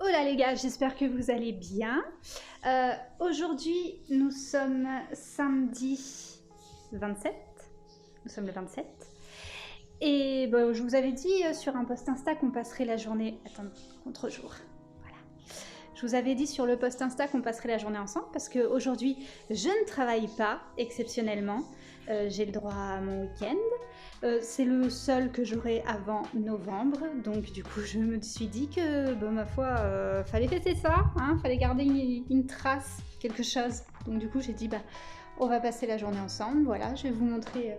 Hola les gars, j'espère que vous allez bien. Aujourd'hui, nous sommes samedi 27. Nous sommes le 27. Et bon, je vous avais dit sur un post Insta qu'on passerait la journée... Attends, contre-jour. Voilà. Je vous avais dit sur le post Insta qu'on passerait la journée ensemble parce qu'aujourd'hui, je ne travaille pas, exceptionnellement. J'ai le droit à mon week-end. C'est le seul que j'aurai avant novembre, donc du coup je me suis dit que, bon, ma foi, fallait fêter ça, hein, fallait garder une trace, quelque chose. Donc du coup j'ai dit, bah, on va passer la journée ensemble, voilà, je vais vous montrer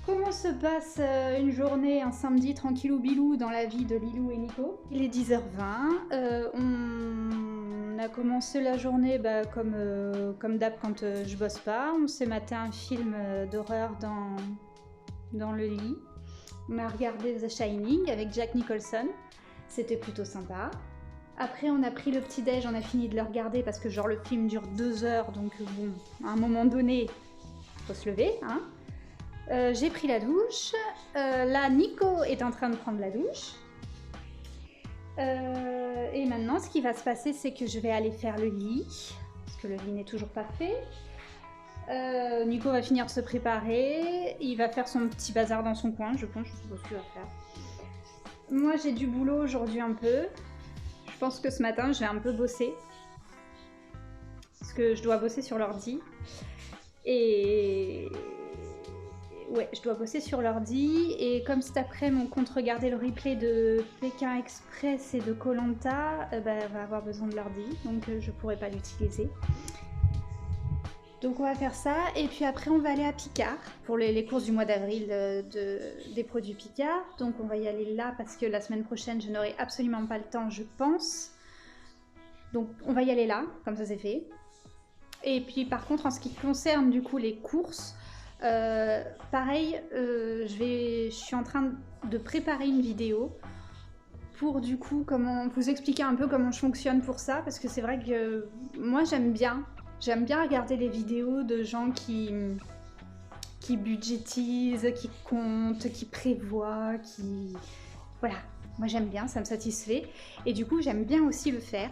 comment se passe une journée, un samedi tranquillou bilou dans la vie de Lilou et Nico. Il est 10h20, on a commencé la journée comme d'hab quand je bosse pas, on s'est maté un film d'horreur dans le lit. On a regardé The Shining avec Jack Nicholson. C'était plutôt sympa. Après, on a pris le petit-déj, on a fini de le regarder parce que genre le film dure 2 heures, donc bon, à un moment donné, faut se lever, hein. J'ai pris la douche. Là, Nico est en train de prendre la douche. Et maintenant, ce qui va se passer, c'est que je vais aller faire le lit, parce que le lit n'est toujours pas fait. Nico va finir de se préparer, il va faire son petit bazar dans son coin, je pense, je sais pas ce qu'il va faire. Moi j'ai du boulot aujourd'hui un peu, je pense que ce matin je vais un peu bosser, parce que je dois bosser sur l'ordi, et... ouais, je dois bosser sur l'ordi, et comme cet après on compte regarder le replay de Pékin Express et de Koh-Lanta, elle va avoir besoin de l'ordi, donc je pourrai pas l'utiliser. Donc on va faire ça, et puis après on va aller à Picard pour les courses du mois d'avril des produits Picard. Donc on va y aller là parce que la semaine prochaine je n'aurai absolument pas le temps, je pense. Donc on va y aller là, comme ça c'est fait. Et puis par contre en ce qui concerne du coup les courses, pareil, je suis en train de préparer une vidéo pour du coup vous expliquer un peu comment je fonctionne pour ça, parce que c'est vrai que moi j'aime bien regarder les vidéos de gens qui budgétisent, qui comptent, qui prévoient, qui... Voilà, moi j'aime bien, ça me satisfait. Et du coup, j'aime bien aussi le faire.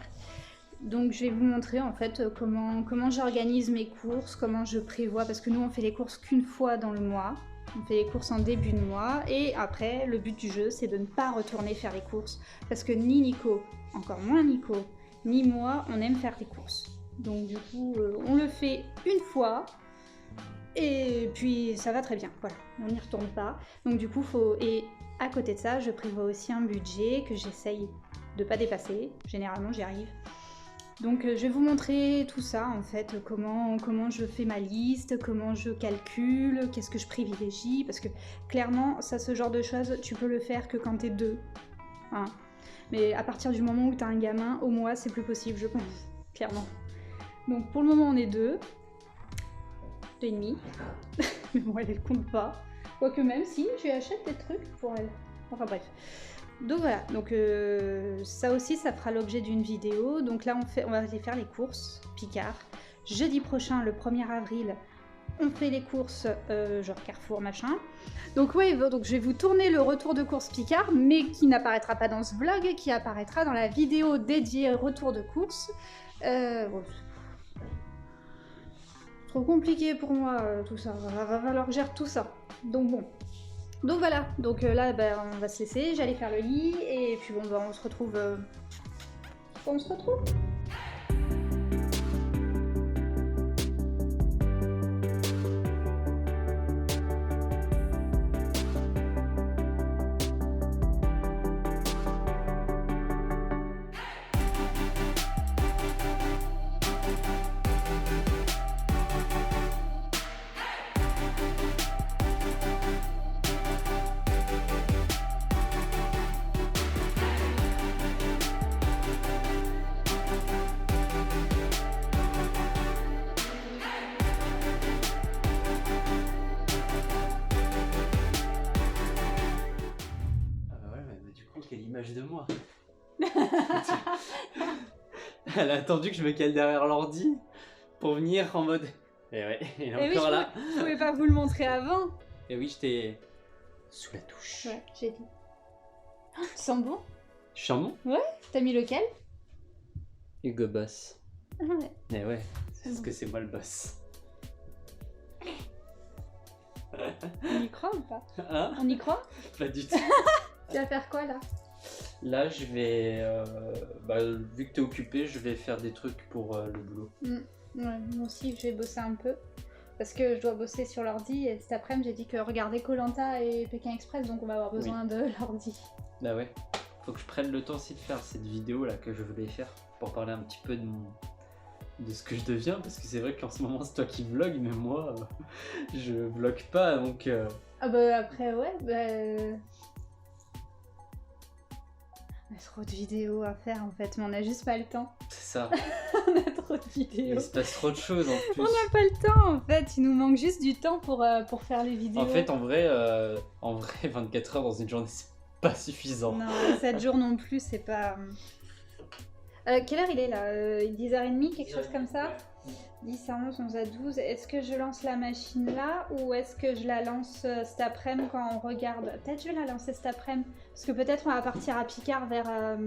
Donc je vais vous montrer en fait comment j'organise mes courses, comment je prévois, parce que nous on fait les courses qu'une fois dans le mois. On fait les courses en début de mois, et après, le but du jeu, c'est de ne pas retourner faire les courses. Parce que ni Nico, encore moins Nico, ni moi, on aime faire les courses. Donc du coup, on le fait une fois, et puis ça va très bien, voilà, on n'y retourne pas. Donc du coup, et à côté de ça, je prévois aussi un budget que j'essaye de pas dépasser, généralement j'y arrive. Donc je vais vous montrer tout ça, en fait, comment je fais ma liste, comment je calcule, qu'est-ce que je privilégie, parce que clairement, ça, ce genre de choses, tu peux le faire que quand t'es deux, hein. Mais à partir du moment où t'as un gamin, au mois, c'est plus possible, je pense, clairement. Donc pour le moment on est 2 et demi, mais bon elle compte pas, quoique même si j'achète des trucs pour elle, enfin bref. Donc voilà, donc ça aussi ça fera l'objet d'une vidéo, donc là on va aller faire les courses Picard. Jeudi prochain, le 1er avril, on fait les courses genre Carrefour machin. Donc ouais, donc je vais vous tourner le retour de course Picard, mais qui n'apparaîtra pas dans ce vlog, qui apparaîtra dans la vidéo dédiée retour de course. Bon, trop compliqué pour moi tout ça, va falloir que je gère tout ça. Donc bon. Donc voilà, donc là on va se laisser, j'allais faire le lit, et puis bon on se retrouve... On se retrouve. Quelle image de moi. Elle a attendu que je me cale derrière l'ordi pour venir en mode... Et ouais, elle est encore là. Je pouvais pas vous le montrer avant. Et oui, j'étais sous la douche. Ouais, j'ai dit. Oh, tu sens bon? Je sens bon? Ouais, t'as mis lequel? Hugo Boss. Ouais. Mais ouais, c'est ce que c'est moi le boss. On y croit ou pas? Hein? On y croit? Pas du tout. Tu vas faire quoi là? Là, je vais. Vu que t'es occupé, je vais faire des trucs pour le boulot. Ouais, moi aussi, je vais bosser un peu. Parce que je dois bosser sur l'ordi et cet après-midi, j'ai dit que regarder Koh-Lanta et Pékin Express, donc on va avoir besoin de l'ordi. Bah ouais. Faut que je prenne le temps aussi de faire cette vidéo là que je voulais faire pour parler un petit peu de ce que je deviens, parce que c'est vrai qu'en ce moment c'est toi qui vlog, mais moi je vlog pas, donc Ah bah après ouais, on a trop de vidéos à faire en fait, mais on a juste pas le temps. c'est ça. On a trop de vidéos. Il se passe trop de choses en plus. On n'a pas le temps en fait, il nous manque juste du temps pour faire les vidéos. En fait, en vrai 24 heures dans une journée c'est pas suffisant. Non, 7 jours non plus, c'est pas... quelle heure il est là 10h30, quelque chose comme ça? 10 à 11, 11 à 12. Est-ce que je lance la machine là ou est-ce que je la lance cet après-midi quand on regarde? Peut-être je vais la lancer cet après-midi. Parce que peut-être on va partir à Picard vers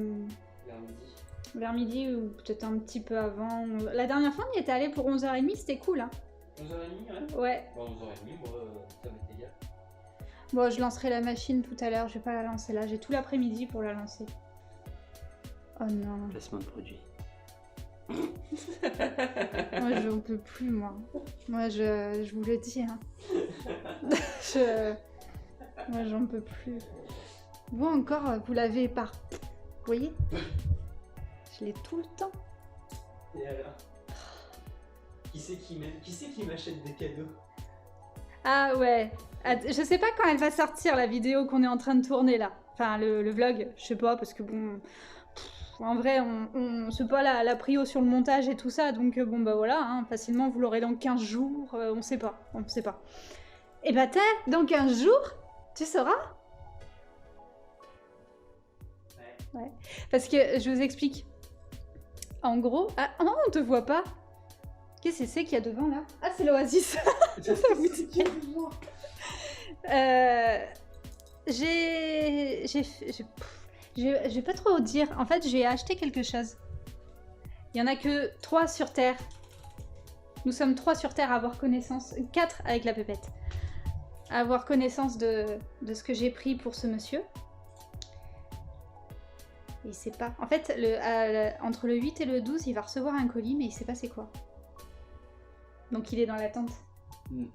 midi ou peut-être un petit peu avant. La dernière fois on y était allé pour 11h30, c'était cool. Hein. 11h30, ouais? Ouais. Bon, 11h30, moi ça m'était égal. Bon, je lancerai la machine tout à l'heure, je vais pas la lancer là. J'ai tout l'après-midi pour la lancer. Oh non. Placement de produit. Moi, j'en peux plus, moi. Moi, je vous le dis. Hein. Moi, j'en peux plus. Vous encore, vous l'avez par... Vous voyez? Je l'ai tout le temps. Et alors? Qui c'est qui m'achète des cadeaux? Ah ouais. Je sais pas quand elle va sortir, la vidéo qu'on est en train de tourner, là. Enfin, le vlog. Je sais pas, parce que bon... En vrai, on se pas la prio sur le montage et tout ça, donc bon bah voilà, hein, facilement vous l'aurez dans 15 jours, on sait pas. Et bah dans 15 jours, tu sauras? Ouais. Parce que, je vous explique. En gros... Ah, oh, on te voit pas. Qu'est-ce que c'est qu'il y a devant là? Ah, c'est l'Oasis. Ça vous dit. Je vais pas trop dire. En fait, j'ai acheté quelque chose. Il y en a que 3 sur Terre. Nous sommes 3 sur Terre à avoir connaissance. 4 avec la pépette. À avoir connaissance de ce que j'ai pris pour ce monsieur. Et il sait pas. En fait, entre le 8 et le 12, il va recevoir un colis, mais il sait pas c'est quoi. Donc il est dans l'attente.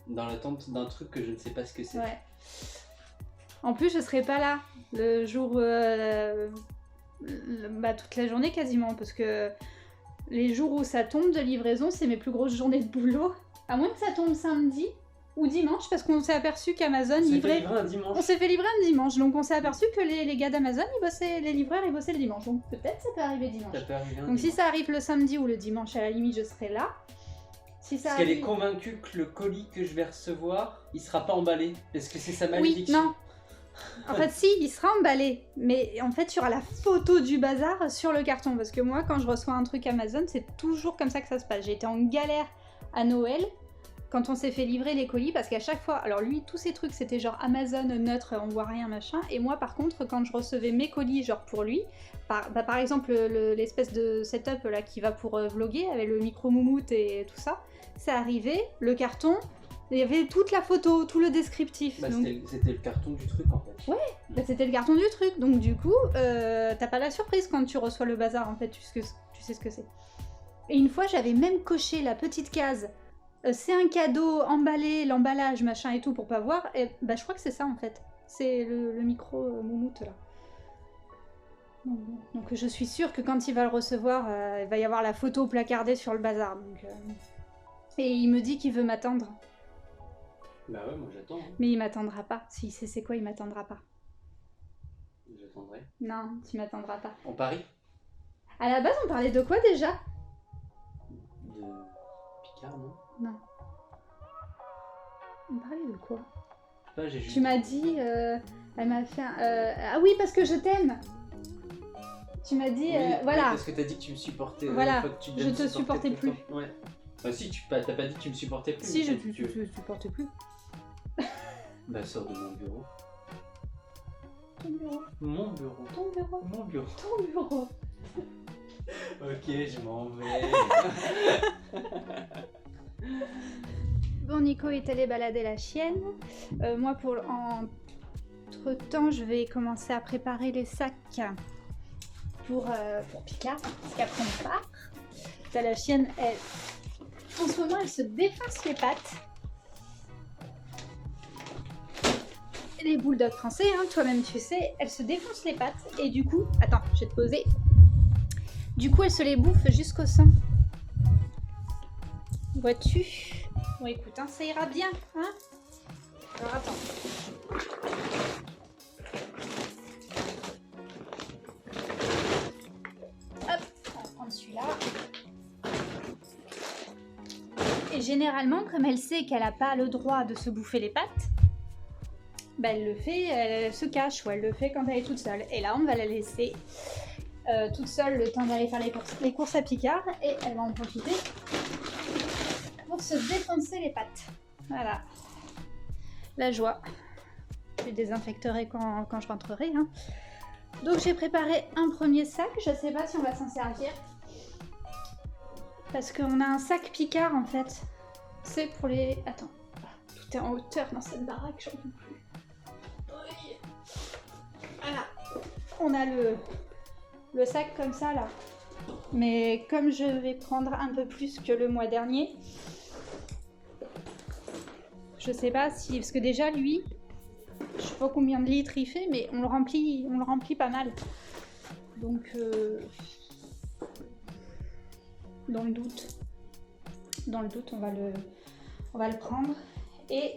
Dans l'attente d'un truc que je ne sais pas ce que c'est. Ouais. En plus, je serai pas là le jour, toute la journée quasiment, parce que les jours où ça tombe de livraison, c'est mes plus grosses journées de boulot. À moins que ça tombe samedi ou dimanche, parce qu'on s'est aperçu qu'Amazon livrait. On s'est fait livrer un dimanche, donc on s'est aperçu que les gars d'Amazon, les livreurs, ils bossaient le dimanche. Donc peut-être ça peut arriver dimanche. Donc si ça arrive le samedi ou le dimanche, à la limite, je serai là. Si ça Parce qu'elle est convaincue que le colis que je vais recevoir, il sera pas emballé. Est-ce que c'est sa malédiction? Oui, non. En fait, si, il sera emballé. Mais en fait, il y aura la photo du bazar sur le carton. Parce que moi, quand je reçois un truc Amazon, c'est toujours comme ça que ça se passe. J'ai été en galère à Noël quand on s'est fait livrer les colis. Parce qu'à chaque fois, alors lui, tous ces trucs, c'était genre Amazon neutre, on voit rien, machin. Et moi, par contre, quand je recevais mes colis, genre pour lui, par exemple, l'espèce de setup là qui va pour vlogger, avec le micro moumoute et tout ça, c'est arrivé, le carton... Il y avait toute la photo, tout le descriptif. Bah, donc... C'était le carton du truc en fait. Ouais, bah, c'était le carton du truc. Donc du coup, t'as pas la surprise quand tu reçois le bazar en fait, tu sais ce que c'est. Et une fois, j'avais même coché la petite case. C'est un cadeau emballé, l'emballage, machin et tout pour pas voir. Et bah je crois que c'est ça en fait. C'est le micro moumoute là. Donc je suis sûre que quand il va le recevoir, il va y avoir la photo placardée sur le bazar. Donc, Et il me dit qu'il veut m'attendre. Bah ouais, moi j'attends. Hein. Mais il m'attendra pas. S'il sait c'est quoi, il m'attendra pas. J'attendrai. Non, tu m'attendras pas. On parie? À la base, on parlait de quoi déjà? De Picard, non? Non. On parlait de quoi? Pas, j'ai juste... Tu m'as dit... elle m'a fait ah oui, parce que je t'aime. Tu m'as dit... Oui, voilà. Oui, parce que t'as dit que tu me supportais. Voilà, Fois que tu je te supportais plus. Ouais. Bah si, t'as pas dit que tu me supportais plus. Si, je te supportais plus. Bah sors de mon bureau. Ton bureau. Mon bureau. Ton bureau. Mon bureau. Ton bureau. Ouais, Ok, je m'en vais. Bon, Nico est allé balader la chienne. Moi, entre-temps, je vais commencer à préparer les sacs pour Picard, parce qu'après on part. T'as la chienne, en ce moment, elle se défonce les pattes. Les bulldogs français, hein, toi-même tu sais, elle se défonce les pattes et du coup, attends, je vais te poser. Du coup, elle se les bouffe jusqu'au sang. Vois-tu? Bon, écoute, hein, ça ira bien, hein? Alors attends. Hop, on va prendre celui-là. Et généralement, comme elle sait qu'elle n'a pas le droit de se bouffer les pattes, bah elle le fait, elle se cache, ou elle le fait quand elle est toute seule. Et là, on va la laisser toute seule le temps d'aller faire les courses à Picard, et elle va en profiter pour se défoncer les pattes. Voilà. La joie. Je les désinfecterai quand je rentrerai. Hein. Donc j'ai préparé un premier sac, je sais pas si on va s'en servir. Parce qu'on a un sac Picard en fait. C'est pour les... Attends. Tout est en hauteur dans cette baraque, j'en peux plus. Voilà. On a le sac comme ça là. Mais comme je vais prendre un peu plus que le mois dernier, je sais pas si... Parce que déjà lui, je sais pas combien de litres il fait, mais on le remplit pas mal. Donc dans le doute, on va le prendre. Et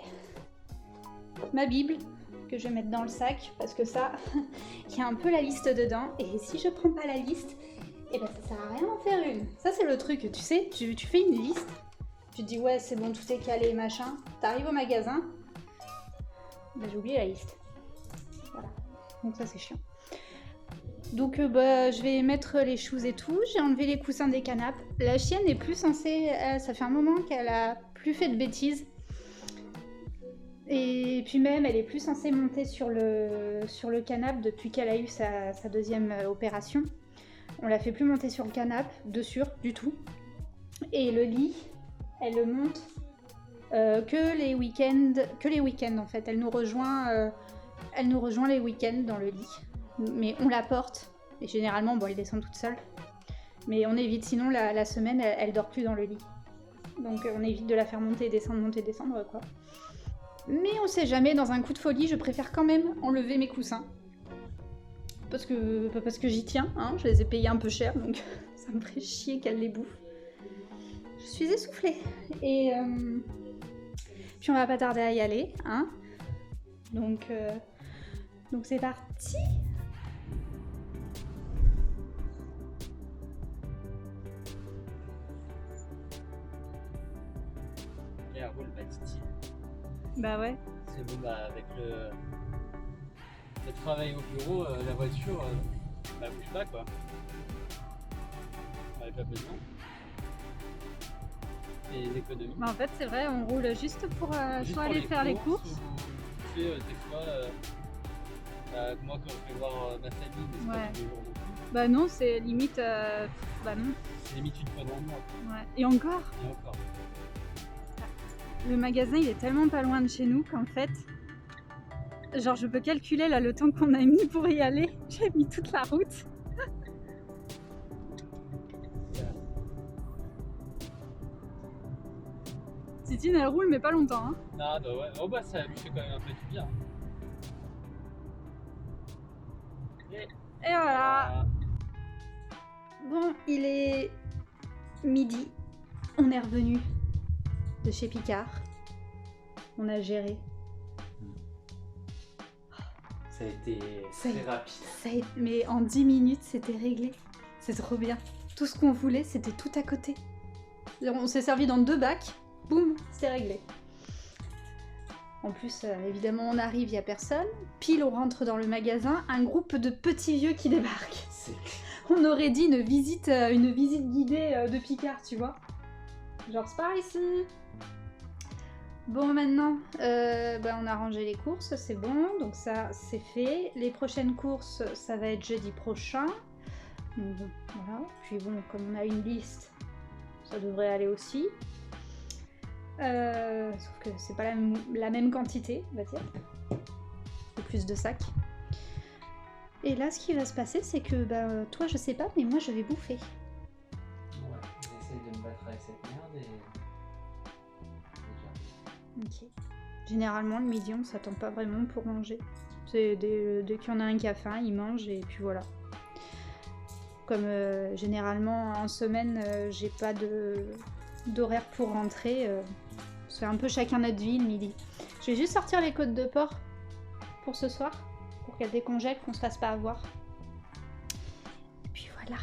ma Bible que je vais mettre dans le sac parce que ça, il y a un peu la liste dedans. Et si je prends pas la liste, et ben ça sert à rien d'en faire une. Ça c'est le truc, tu sais, tu fais une liste, tu te dis ouais c'est bon, tout est calé, machin. T'arrives au magasin, ben j'ai oublié la liste. Voilà, donc ça c'est chiant. Donc je vais mettre les shoes et tout. J'ai enlevé les coussins des canapes. La chienne est plus censée... ça fait un moment qu'elle a plus fait de bêtises. Et puis même, elle est plus censée monter sur le canapé depuis qu'elle a eu sa deuxième opération. On la fait plus monter sur le canapé, de sûr, du tout. Et le lit, elle le monte que les week-ends en fait. Elle nous rejoint les week-ends dans le lit. Mais on la porte, et généralement, bon, elle descend toute seule. Mais on évite, sinon la semaine, elle dort plus dans le lit. Donc on évite de la faire monter, descendre, quoi. Mais on sait jamais, dans un coup de folie, je préfère quand même enlever mes coussins. Parce que j'y tiens, hein, je les ai payés un peu cher, donc ça me ferait chier qu'elle les bouffe. Je suis essoufflée. Et puis on va pas tarder à y aller, hein. Donc c'est parti. Et elle roule pas Titi. Bah ouais. C'est bon, bah avec le travail au bureau, la voiture, bah bouge pas quoi. On avait pas besoin. Et les économies. Bah en fait c'est vrai, on roule juste pour Juste soit pour aller faire les courses. Ou, tu sais, des fois, moi quand je vais voir ma famille, mais c'est Ouais. pas tous les jours non plus. Bah non, c'est limite... bah non. C'est limite une fois dans le mois. Ouais. Et encore, Et encore. le magasin il est tellement pas loin de chez nous qu'en fait, genre je peux calculer là le temps qu'on a mis pour y aller. J'ai mis toute la route. Titine elle roule mais pas longtemps. Hein. Non, bah ouais, oh bah ça lui fait quand même un peu du bien. Et voilà. Bon, il est midi. On est revenu de chez Picard. On a géré. Ça a été très rapide. Mais en 10 minutes, c'était réglé. C'est trop bien. Tout ce qu'on voulait, c'était tout à côté. On s'est servi dans 2 bacs. Boum, c'est réglé. En plus, évidemment, on arrive, il n'y a personne. Pile, on rentre dans le magasin, un groupe de petits vieux qui débarquent. On aurait dit une visite guidée de Picard, tu vois. Genre, c'est par ici. Bon, maintenant, on a rangé les courses, c'est bon. Donc ça, c'est fait. Les prochaines courses, ça va être jeudi prochain. Donc, voilà. Puis bon, comme on a une liste, ça devrait aller aussi. Sauf que c'est pas la même quantité, on va dire. C'est plus de sacs. Et là, ce qui va se passer, c'est que toi, je sais pas, mais moi, je vais bouffer. Ouais, j'essaie de me battre avec cette merde et... Ok. Généralement, le midi, on s'attend pas vraiment pour manger. C'est dès qu'il y en a un qui a faim, il mange et puis voilà. Comme généralement, en semaine, j'ai pas d'horaire pour rentrer. C'est un peu chacun notre vie le midi. Je vais juste sortir les côtes de porc pour ce soir, pour qu'elles décongèlent, qu'on se fasse pas avoir. Et puis voilà.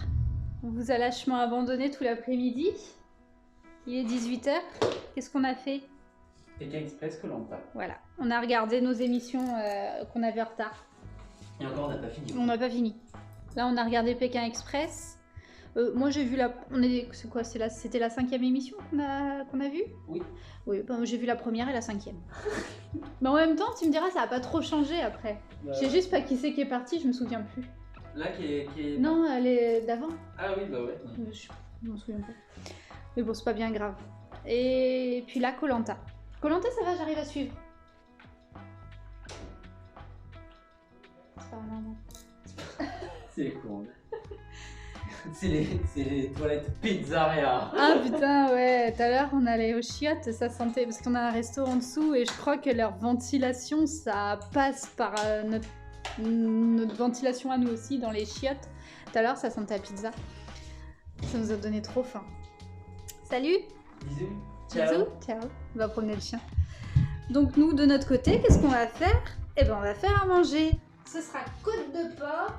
On vous a lâchement abandonné tout l'après-midi. Il est 18h. Qu'est-ce qu'on a fait? Pékin Express Koh-Lanta. Voilà. On a regardé nos émissions qu'on avait en retard. Et encore, on n'a pas fini. On n'a pas fini. Là, on a regardé Pékin Express. Moi, j'ai vu la... C'est quoi? C'était la 5e émission qu'on a vue? Oui. Oui, j'ai vu la première et la 5e. Mais en même temps, tu me diras, ça n'a pas trop changé après. Je sais juste pas qui c'est qui est parti, je me souviens plus. Là, qui est... Non, elle est d'avant. Ah oui, bah ouais. Je m'en souviens pas. Mais bon, c'est pas bien grave. Et puis là, Koh-Lanta. Koh-Lanta, ça va, j'arrive à suivre. C'est pas vraiment. C'est les couronnes. C'est les toilettes pizzeria. Ah putain, ouais, tout à l'heure on allait aux chiottes, ça sentait, parce qu'on a un resto en dessous et je crois que leur ventilation, ça passe par notre ventilation à nous aussi dans les chiottes. Tout à l'heure ça sentait la pizza. Ça nous a donné trop faim. Salut. Bisous. Bisous. Ciao. On va promener le chien. Donc nous, de notre côté, qu'est-ce qu'on va faire? Eh ben on va faire à manger. Ce sera côte de porc.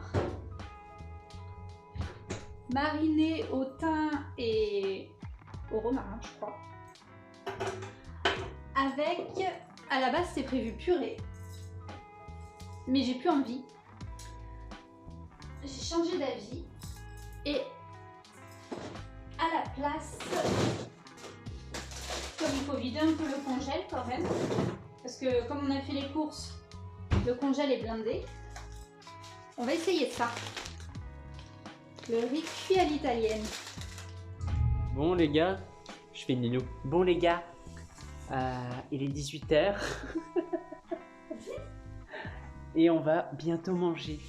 Mariné au thym et au romarin, je crois. Avec, à la base, c'était prévu purée. Mais j'ai plus envie. J'ai changé d'avis. Et à la place, comme il faut vider un peu le congèle quand même, parce que comme on a fait les courses, le congèle est blindé. On va essayer ça. Le riz cuit à l'italienne. Bon les gars, je fais Nino. Bon les gars, il est 18h. Et on va bientôt manger.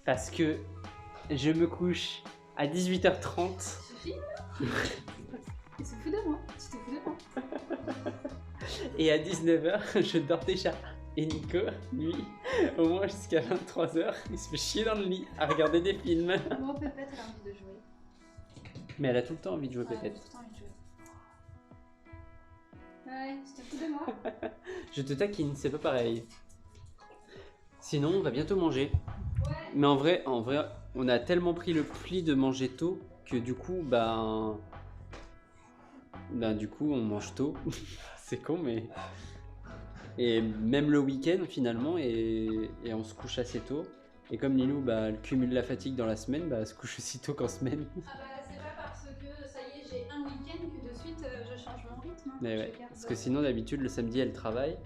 Parce que je me couche à 18h30. Suffit là. Tu te fous de moi. Tu te fous de moi. Et à 19h, je dors déjà. Et Nico, lui, au moins jusqu'à 23h, il se fait chier dans le lit à regarder des films. Bon, Pépette, elle a envie de jouer. Mais elle a tout le temps envie de jouer, Ouais, peut-être. tout le temps envie de jouer. Ouais, tu te fous de moi. Je te taquine, c'est pas pareil. Sinon, on va bientôt manger. Ouais. Mais en vrai, on a tellement pris le pli de manger tôt que du coup, du coup, on mange tôt. C'est con, mais... Et même le week-end, finalement, et on se couche assez tôt. Et comme Lilou, elle cumule la fatigue dans la semaine, elle se couche aussi tôt qu'en semaine. Ah bah, c'est pas parce que, ça y est, j'ai un week-end que de suite, je change mon rythme. Hein. Mais ouais, parce que sinon, d'habitude, le samedi, elle travaille.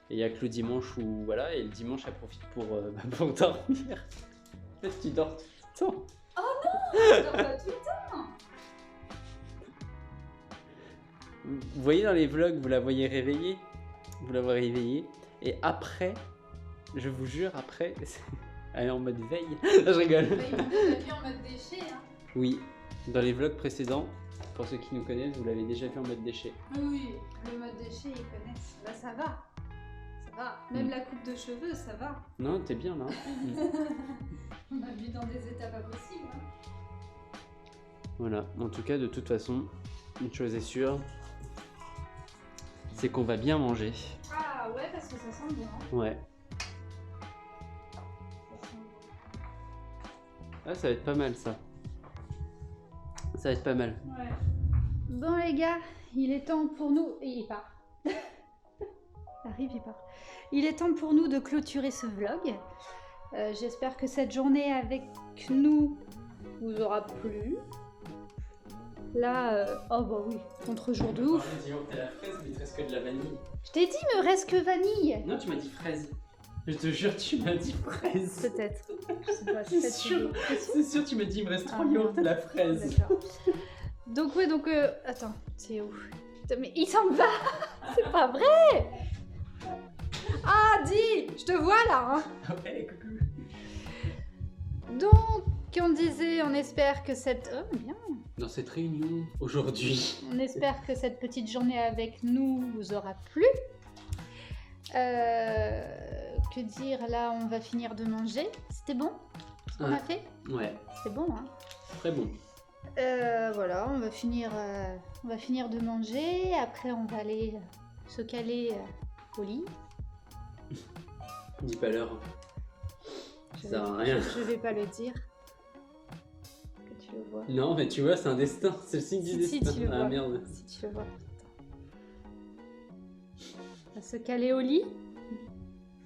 Et il n'y a que le dimanche où, voilà, et le dimanche, elle profite pour dormir. En fait, tu dors tout le temps. Oh non, je dors pas tout le temps. Vous voyez dans les vlogs, vous la voyez réveillée. Vous la voyez réveillée. Et après, je vous jure, après, elle est en mode veille. Je rigole. Bah, ils m'ont déjà vu en mode déchet. Hein. Oui, dans les vlogs précédents, pour ceux qui nous connaissent, vous l'avez déjà vu en mode déchet. Oui, le mode déchet, ils connaissent. Là, ça va. Ça va. Même la coupe de cheveux, ça va. Non, t'es bien là. On a vu dans des états pas possibles. Hein. Voilà, en tout cas, de toute façon, une chose est sûre, c'est qu'on va bien manger. Ah ouais, parce que ça sent bien. Ouais. Ça sent bon. Ah, ça va être pas mal ça. Ça va être pas mal. Ouais. Bon les gars, il est temps pour nous... Et il part. Arrive, il part. Il est temps pour nous de clôturer ce vlog. J'espère que cette journée avec nous vous aura plu. Là, oh bah oui, contre-jour de ouf. T'as la fraise, mais il te reste que de la vanille. Je t'ai dit, me reste que vanille. Non, tu m'as dit fraise. Je te jure, tu m'as dit fraise. Peut-être. Je sais pas, C'est sûr, c'est sûr, tu m'as dit il me reste 3 yaourts à la fraise. D'accord. Donc ouais, donc attends, c'est où? Putain, mais il s'en va. C'est pas vrai. Ah, dis, je te vois là. Hein. Ouais, coucou. Donc, on disait, on espère que cette... Oh, bien. Dans cette réunion, aujourd'hui. On espère que cette petite journée avec nous vous aura plu. Que dire, là, on va finir de manger. C'était bon ce qu'on a fait? Ouais, C'était bon, hein. très bon. Voilà, on va finir de manger. Après, on va aller se caler au lit. Dis pas l'heure. Ça sert à rien. Je vais pas le dire. Que tu le vois. Non, mais tu vois, c'est un destin. C'est le signe du Si destin. tu le Ah vois. merde. Si tu le vois. On va se caler au lit.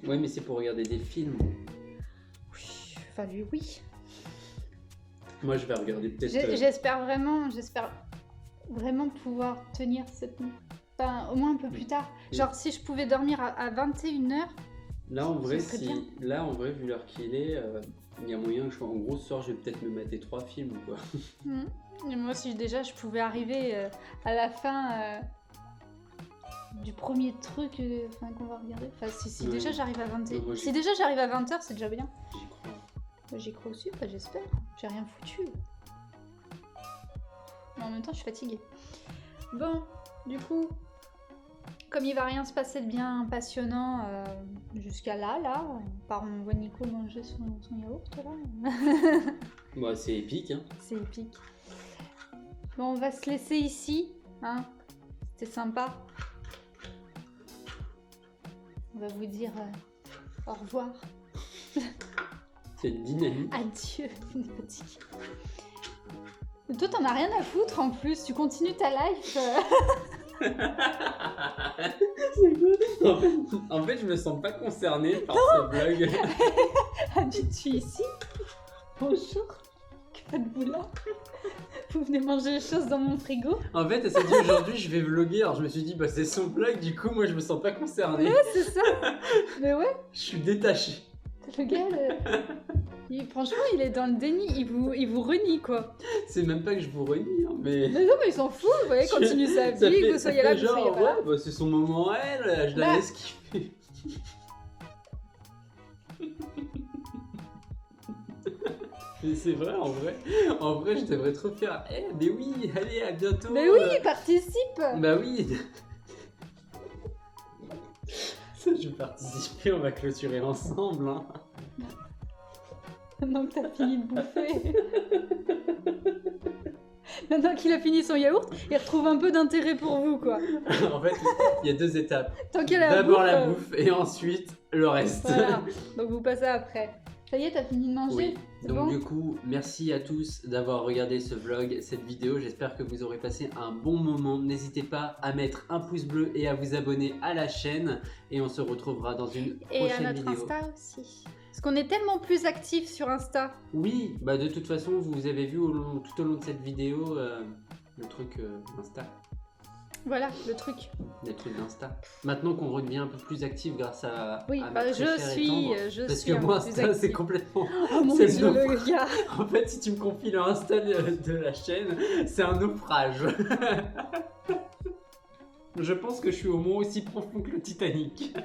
Ouais, mais c'est pour regarder des films. Oui, enfin lui, oui. Moi, je vais regarder peut-être. J'espère vraiment pouvoir tenir cette nuit. Enfin, au moins un peu plus tard. Genre, si je pouvais dormir à 21h. Là, en vrai, serait bien. vu l'heure qu'il est, il y a moyen que en gros, ce soir, je vais peut-être me mater 3 films, quoi. Et moi, si déjà je pouvais arriver à la fin du premier truc qu'on va regarder. Enfin, si Ouais. déjà j'arrive à 20h. Non, moi, Si déjà j'arrive à 20h, c'est déjà bien. J'y crois. J'y crois aussi, j'espère. J'ai rien foutu. Mais en même temps, je suis fatiguée. Bon, du coup, comme il va rien se passer de bien passionnant jusqu'à là, part on voit Nico manger son yaourt là. Bah, c'est épique, hein. C'est épique. Bon, on va se laisser ici, hein. C'était sympa. On va vous dire au revoir. C'est une dynamique. Adieu, une petite. Toi, t'en as rien à foutre en plus. Tu continues ta life. En fait, je me sens pas concerné par ce vlog. Habite-tu ici? Bonjour. Que faites-vous là? Vous venez manger les choses dans mon frigo? En fait, elle s'est dit aujourd'hui, je vais vloguer. Alors, je me suis dit, bah, c'est son vlog, du coup, moi, je me sens pas concerné. Ouais, c'est ça. Mais ouais, Je suis détaché. le gars, franchement, il est dans le déni. Il vous renie, quoi. C'est même pas que je vous renie, hein, mais. Mais non, mais il s'en fout. Vous voyez, continue sa Ça vie, fait- que vous ça soyez fait là, que vous genre, soyez pas là. ouais, bah, c'est son moment à elle, je la Bah. laisse kiffer. Mais c'est vrai, en vrai, je devrais trop faire. Eh, mais oui, allez, à bientôt. Mais oui, participe. Bah oui. Ça, je vais participer, on va clôturer ensemble. Hein. Maintenant que t'as fini de bouffer. Maintenant qu'il a fini son yaourt, il retrouve un peu d'intérêt pour vous, quoi. En fait, il y a 2 étapes. Tant qu'il a la D'abord bouffe, la bouffe et ensuite le reste. Voilà. Donc vous passez après. Ça y est, t'as fini de manger? Oui, C'est donc bon. du coup, merci à tous d'avoir regardé ce vlog, cette vidéo. J'espère que vous aurez passé un bon moment. N'hésitez pas à mettre un pouce bleu et à vous abonner à la chaîne. Et on se retrouvera dans une Et prochaine à notre vidéo. Insta aussi. Parce qu'on est tellement plus actifs sur Insta. Oui, bah de toute façon, vous avez vu tout au long de cette vidéo le truc Insta. Voilà, le truc. Les trucs d'Insta. Maintenant qu'on redevient un peu plus actif grâce à, Oui, à ma bah, très je chère et tendre, suis parce un que peu moi, plus Insta, c'est active. complètement. Oh mon c'est dieu, le le gars. En fait, si tu me confies le Insta de la chaîne, c'est un naufrage. Je pense que je suis au moins aussi profond que le Titanic.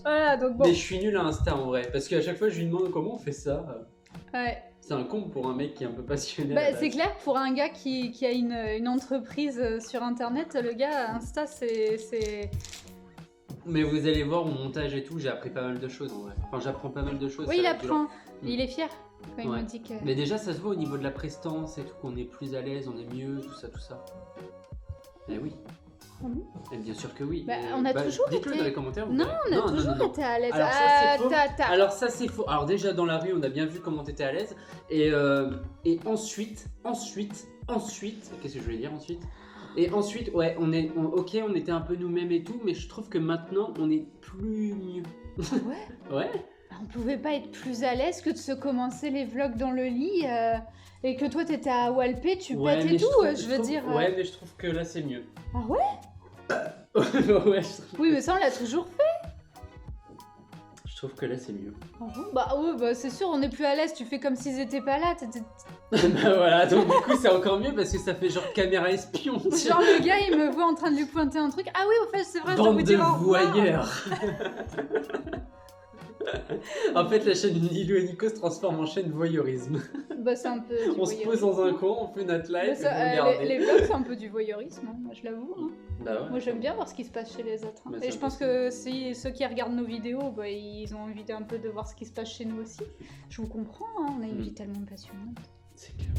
Voilà, donc bon. Mais je suis nul à Insta en vrai, parce qu'à chaque fois je lui demande comment on fait ça. Ouais. C'est un comble pour un mec qui est un peu passionné. à Bah, la base. c'est clair, pour un gars qui a une entreprise sur Internet, le gars, Insta, c'est... Mais vous allez voir au montage et tout, j'ai appris pas mal de choses en vrai. Enfin, j'apprends pas mal de choses. Oui, ça il va être dur. apprend. Il est fier quand il Ouais. me dit que... Mais déjà, ça se voit au niveau de la prestance et tout, qu'on est plus à l'aise, on est mieux, tout ça, tout ça. Eh oui. Ah bon Et bien sûr que oui. Bah, Et, on a toujours dites-le été- dans les commentaires. vous Non, verrez. on a toujours non. été à l'aise. Alors ça, c'est faux. T'as- Alors ça c'est faux. Alors déjà dans la rue on a bien vu comment t'étais à l'aise et ensuite qu'est-ce que je voulais dire ensuite? Et ensuite ouais ok on était un peu nous-mêmes et tout mais je trouve que maintenant on est plus mieux. Ouais. Ouais. On pouvait pas être plus à l'aise que de se commencer les vlogs dans le lit et que toi t'étais à Walpé, tu Ouais, pètes mais et tout, trouve- je veux trouve- dire. Ouais mais je trouve que là c'est mieux. Ah ouais? Ouais je trouve. Oui, mais ça on l'a toujours fait. trouve que là c'est mieux. Ah bon bah ouais, bah c'est sûr, on est plus à l'aise, tu fais comme s'ils étaient pas là. Bah voilà, donc du coup c'est encore mieux parce que ça fait genre caméra espion. Genre le gars il me voit en train de lui pointer un truc. Ah oui, au fait, c'est vrai, je dois Bande vous de dire au revoir. voyeurs. En fait, la chaîne Nilo et Nico se transforme en chaîne voyeurisme. Bah c'est un peu du On se pose dans un coin, on fait notre live, Bah, et ça, vous regardez. les vlogs c'est un peu du voyeurisme, hein, moi je l'avoue. Hein. Bah ouais. Moi j'aime bien voir ce qui se passe chez les autres. Hein. Bah, Et ça je pense peut que si ceux qui regardent nos vidéos, bah, ils ont envie un peu de voir ce qui se passe chez nous aussi. Je vous comprends, hein, on a une vie tellement passionnante. C'est clair.